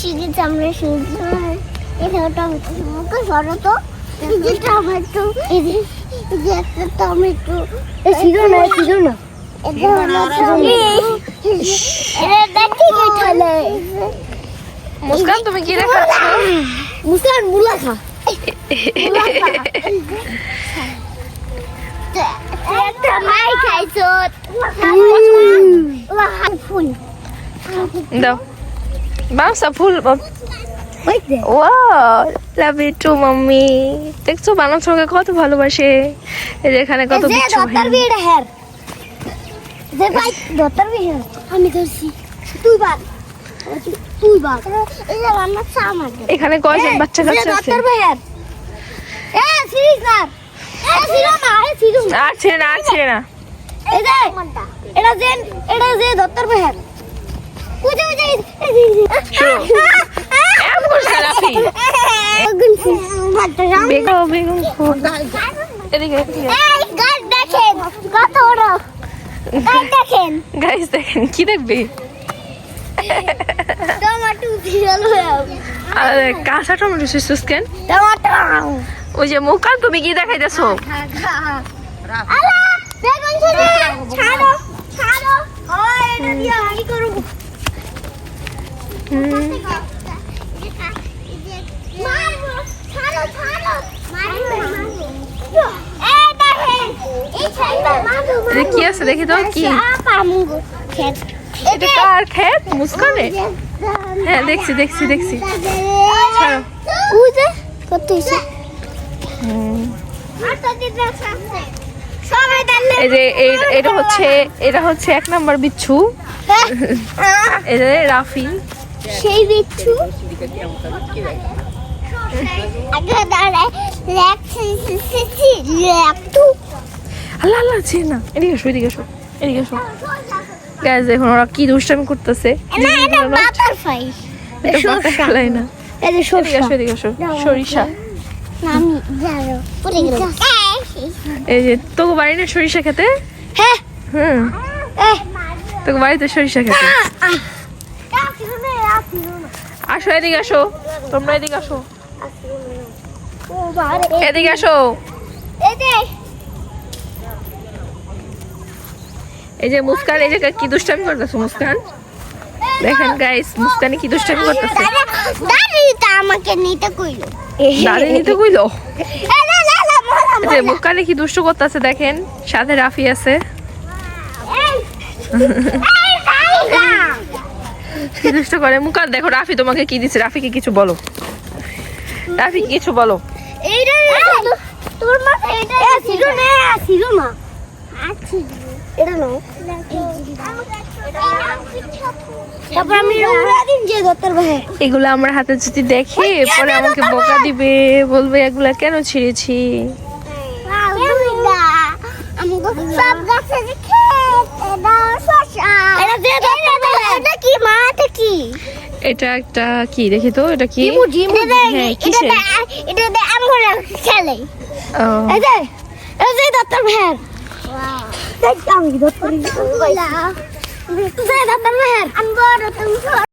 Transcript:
শিখেছি আমরা শুনছি এটা টমেটো সরো তো টমেটো এই যে একটা টমেটো ছিল না এটা দেখি গেছলে মুস্কান তুমি কি দেখাচ্ছ? মুস্কান মুলা খা একটা মাই খাইছো ফুল দাও বামসা ফুল wow love you too mummy. দেখছো বানার সঙ্গে কত ভালোবাসে। এই যে এখানে কত কিছু আমি ধরছি তুই বাদ এই যে রান্না সামার এখানে কয়জন বাচ্চা কাচ্চা আছে? আছে না এটা যে দত্তর বেহার গাইস দেখেন কি দেখবে কাঁচা টমেটো শিশুস কেন ওই যে মুকাল তুমি কি দেখাইতেছো? কি আছে দেখি তো কি এটা কার ক্ষেত? মুস্কানে? হ্যাঁ দেখছি এই যে এটা হচ্ছে 1 নম্বর বিচ্ছু। এই যে রাফি সেই বিচ্ছু আল্লাহ চেনা এদিকে এসো গাইস দেখুন ওরা কি দুষ্টামি করতেছে। সরিষা এই যে তোকে বাড়ি না সরিষা খেতে? তোকে বাড়িতে সরিষা খেতে আসো এদিকে আসো তোমরা এদিকে আসো এই যে মুস্কান এই যে কি দুষ্টামি করতেছে মুস্কান দেখেন গাইস মুস্কানি কি দুষ্টামি করতেছে। আমাকে নিতে কইলো যে মুস্কানি কি দুষ্ট করতেছে দেখেন সাথে রাফি আছে। কি দুষ্ট করে মুকাল দেখো রাফি তোমাকে কি দিছে রাফিকে কিছু বলো তোর মাথায় এটা ছিল না এটা নাও তারপর আমি দিন যে দত্তর ভাই এগুলো আমার হাতে যদি দেখে পরে আমাকে বকা দিবে বলবে এগুলা কেন ছিঁড়েছি। সব গাছে কি এটা একটা কি দেখি তো এটা কি খেলে দত্তর ভাইয়ের আমি দত্তর ভাইয়ের